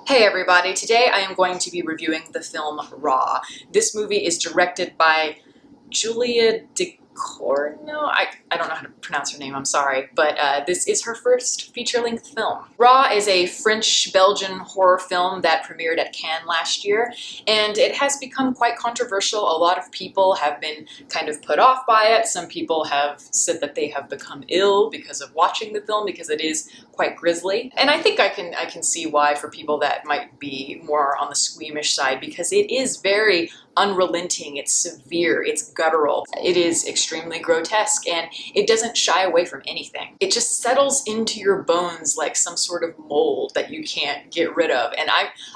Hey everybody, today I am going to be reviewing the film Raw. This movie is directed by Julia Ducournau. I don't know how to pronounce her name, I'm sorry, but this is her first feature-length film. Raw is a French-Belgian horror film that premiered at Cannes last year, and it has become quite controversial. A lot of people have been kind of put off by it. Some people have said that they have become ill because of watching the film, because it is quite grisly. And I think I can see why for people that might be more on the squeamish side, because it is very unrelenting, it's severe, it's guttural, it is extremely grotesque, and it doesn't shy away from anything. It just settles into your bones like some sort of mold that you can't get rid of. And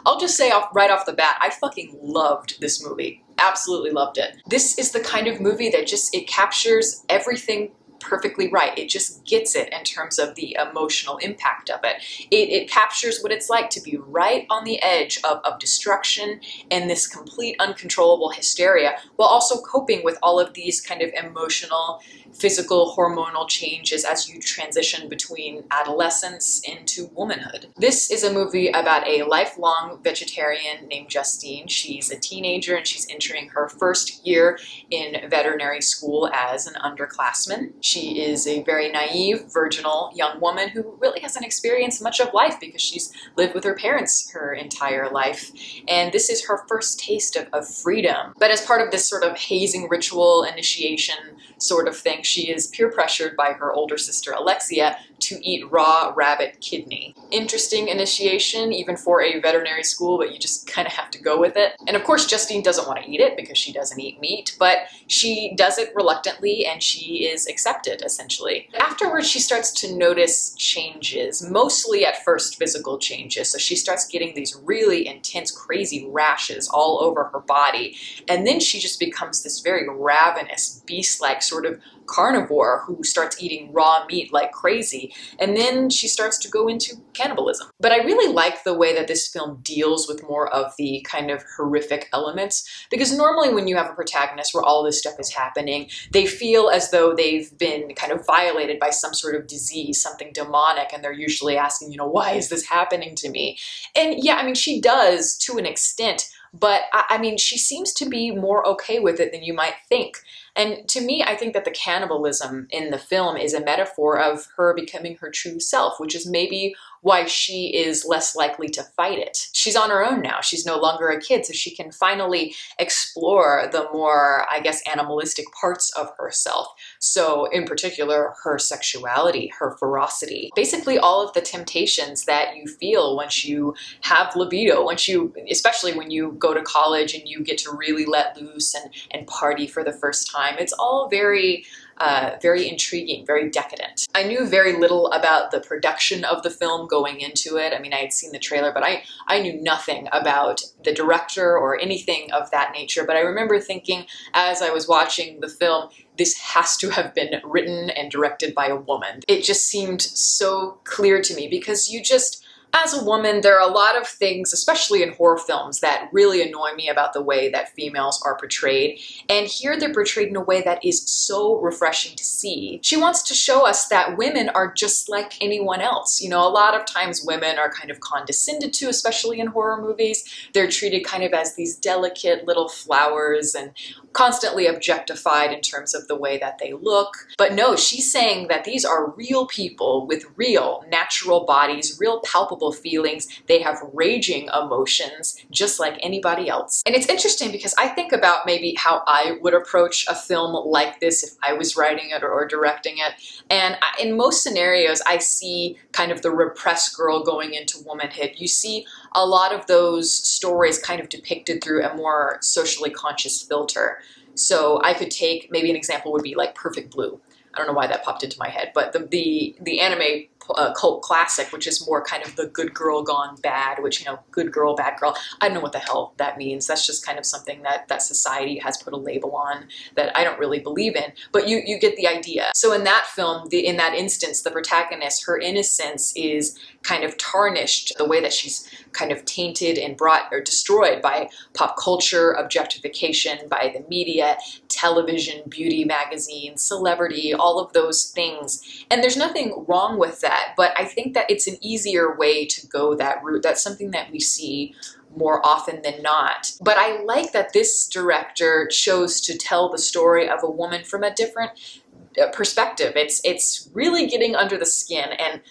I'll just say right off the bat, I fucking loved this movie. Absolutely loved it. This is the kind of movie that it captures everything perfectly right. It just gets it in terms of the emotional impact of it. It captures what it's like to be right on the edge of destruction and this complete uncontrollable hysteria, while also coping with all of these kind of emotional, physical, hormonal changes as you transition between adolescence into womanhood. This is a movie about a lifelong vegetarian named Justine. She's a teenager and she's entering her first year in veterinary school as an underclassman. She is a very naive, virginal young woman who really hasn't experienced much of life because she's lived with her parents her entire life. And this is her first taste of freedom. But as part of this sort of hazing ritual, initiation sort of thing, she is peer pressured by her older sister Alexia to eat raw rabbit kidney. Interesting initiation, even for a veterinary school, but you just kind of have to go with it. And of course, Justine doesn't want to eat it because she doesn't eat meat, but she does it reluctantly and she is accepted, essentially. Afterwards, she starts to notice changes, mostly at first physical changes. So she starts getting these really intense, crazy rashes all over her body. And then she just becomes this very ravenous, beast-like sort of carnivore who starts eating raw meat like crazy, and then she starts to go into cannibalism. But I really like the way that this film deals with more of the kind of horrific elements, because normally when you have a protagonist where all this stuff is happening, they feel as though they've been kind of violated by some sort of disease, something demonic, and they're usually asking, why is this happening to me? And yeah, I mean, she does to an extent, but I mean, she seems to be more okay with it than you might think. And to me, I think that the cannibalism in the film is a metaphor of her becoming her true self, which is maybe why she is less likely to fight it. She's on her own now. She's no longer a kid, so she can finally explore the more, I guess, animalistic parts of herself. So in particular, her sexuality, her ferocity, basically all of the temptations that you feel once you have libido, especially when you go to college and you get to really let loose and party for the first time. It's all very intriguing, very decadent. I knew very little about the production of the film going into it. I mean, I had seen the trailer, but I knew nothing about the director or anything of that nature. But I remember thinking as I was watching the film, this has to have been written and directed by a woman. It just seemed so clear to me, because as a woman, there are a lot of things, especially in horror films, that really annoy me about the way that females are portrayed. And here they're portrayed in a way that is so refreshing to see. She wants to show us that women are just like anyone else. A lot of times women are kind of condescended to, especially in horror movies. They're treated kind of as these delicate little flowers and constantly objectified in terms of the way that they look. But no, she's saying that these are real people with real natural bodies, real palpable feelings. They have raging emotions just like anybody else. And it's interesting because I think about maybe how I would approach a film like this if I was writing it or directing it. And in most scenarios, I see kind of the repressed girl going into womanhood. You see a lot of those stories kind of depicted through a more socially conscious filter. So I could take, maybe an example would be like Perfect Blue. I don't know why that popped into my head, but the anime cult classic, which is more kind of the good girl gone bad, which, good girl, bad girl. I don't know what the hell that means. That's just kind of something that society has put a label on that I don't really believe in, but you get the idea. So in that film, in that instance, the protagonist, her innocence is kind of tarnished, the way that she's kind of tainted and brought or destroyed by pop culture, objectification, by the media, television, beauty magazines, celebrity, all of those things. And there's nothing wrong with that, but I think that it's an easier way to go that route. That's something that we see more often than not. But I like that this director chose to tell the story of a woman from a different perspective. It's really getting under the skin, and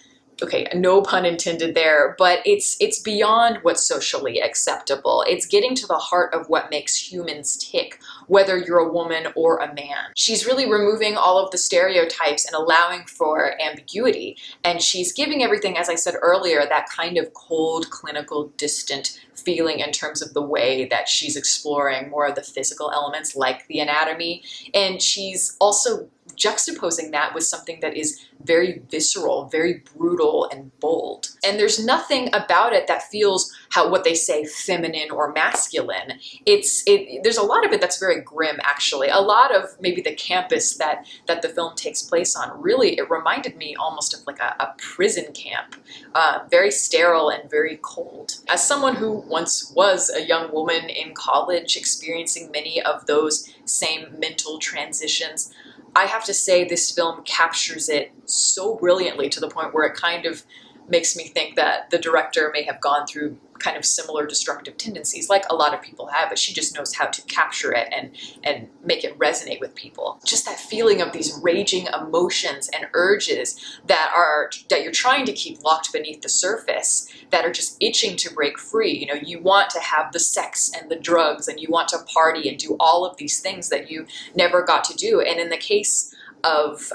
okay, no pun intended there, but it's beyond what's socially acceptable. It's getting to the heart of what makes humans tick, whether you're a woman or a man. She's really removing all of the stereotypes and allowing for ambiguity. And she's giving everything, as I said earlier, that kind of cold, clinical, distant feeling in terms of the way that she's exploring more of the physical elements like the anatomy. And she's also juxtaposing that with something that is very visceral, very brutal and bold. And there's nothing about it that feels what they say feminine or masculine. There's a lot of it that's very grim, actually. A lot of maybe the campus that the film takes place on, really, it reminded me almost of like a prison camp. Very sterile and very cold. As someone who once was a young woman in college experiencing many of those same mental transitions, I have to say this film captures it so brilliantly to the point where it kind of makes me think that the director may have gone through kind of similar destructive tendencies, like a lot of people have, but she just knows how to capture it and make it resonate with people. Just that feeling of these raging emotions and urges that you're trying to keep locked beneath the surface, that are just itching to break free. You know, you want to have the sex and the drugs, and you want to party and do all of these things that you never got to do. And in the case of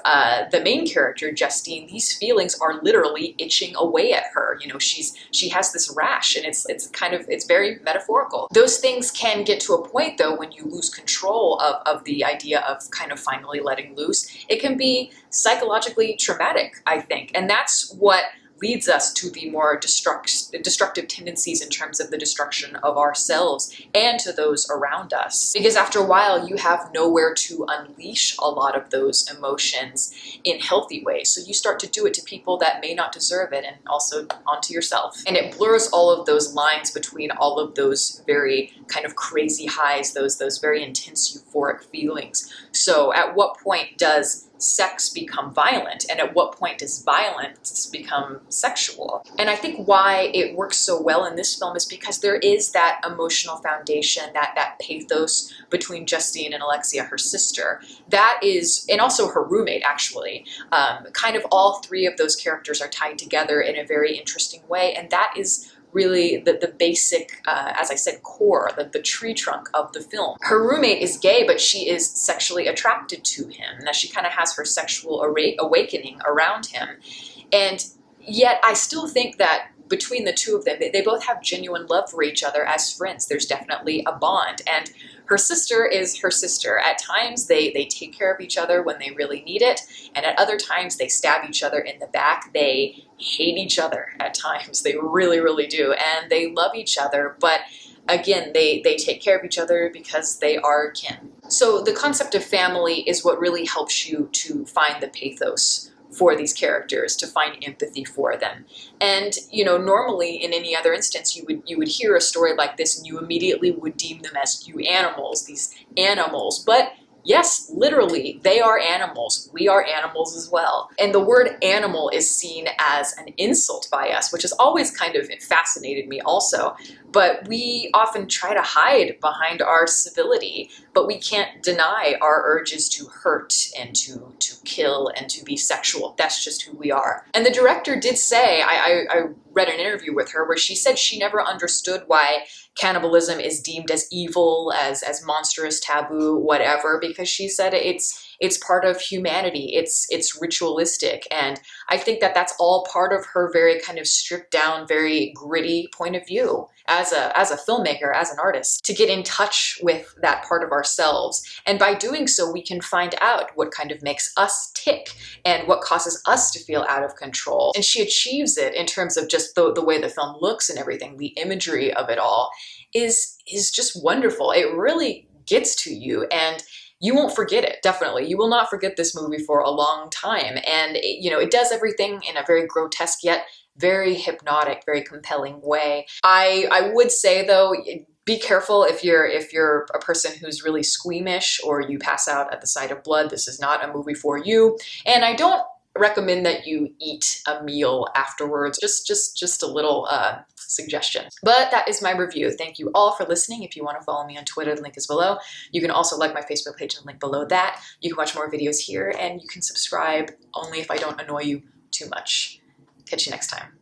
the main character, Justine, these feelings are literally itching away at her. You know, she has this rash, and it's very metaphorical. Those things can get to a point, though, when you lose control of the idea of kind of finally letting loose. It can be psychologically traumatic, I think, and that's what leads us to the more destructive tendencies in terms of the destruction of ourselves and to those around us. Because after a while, you have nowhere to unleash a lot of those emotions in healthy ways. So you start to do it to people that may not deserve it, and also onto yourself. And it blurs all of those lines between all of those very kind of crazy highs, those very intense euphoric feelings. So at what point does sex become violent, and at what point does violence become sexual? And I think why it works so well in this film is because there is that emotional foundation, that pathos between Justine and Alexia, her sister. That is, and also her roommate, actually. Kind of all three of those characters are tied together in a very interesting way, and that is really the basic, as I said, core, the tree trunk of the film. Her roommate is gay, but she is sexually attracted to him. Now she kind of has her sexual awakening around him. And yet I still think that between the two of them, they both have genuine love for each other as friends. There's definitely a bond. And her sister is her sister. At times, they take care of each other when they really need it, and at other times, they stab each other in the back. They hate each other at times. They really, really do, and they love each other, but again, they take care of each other because they are kin. So the concept of family is what really helps you to find the pathos for these characters, to find empathy for them. And, you know, normally in any other instance, you would hear a story like this and you immediately would deem them as these animals. But yes, literally, they are animals. We are animals as well. And the word animal is seen as an insult by us, which has always kind of fascinated me also. But we often try to hide behind our civility, but we can't deny our urges to hurt and to kill and to be sexual. That's just who we are. And the director did say, I read an interview with her where she said she never understood why cannibalism is deemed as evil, as monstrous, taboo, whatever, because she said it's part of humanity. It's ritualistic. And I think that that's all part of her very kind of stripped down, very gritty point of view as a filmmaker, as an artist, to get in touch with that part of ourselves. And by doing so, we can find out what kind of makes us tick and what causes us to feel out of control. And she achieves it in terms of just the way the film looks and everything. The imagery of it all is just wonderful. It really gets to you, and you won't forget it, definitely. You will not forget this movie for a long time. And it does everything in a very grotesque yet very hypnotic, very compelling way. I would say, though, be careful if you're a person who's really squeamish or you pass out at the sight of blood. This is not a movie for you. And I don't recommend that you eat a meal afterwards. Just a little suggestion. But that is my review. Thank you all for listening. If you want to follow me on Twitter, the link is below. You can also like my Facebook page and link below that. You can watch more videos here, and you can subscribe only if I don't annoy you too much. Catch you next time.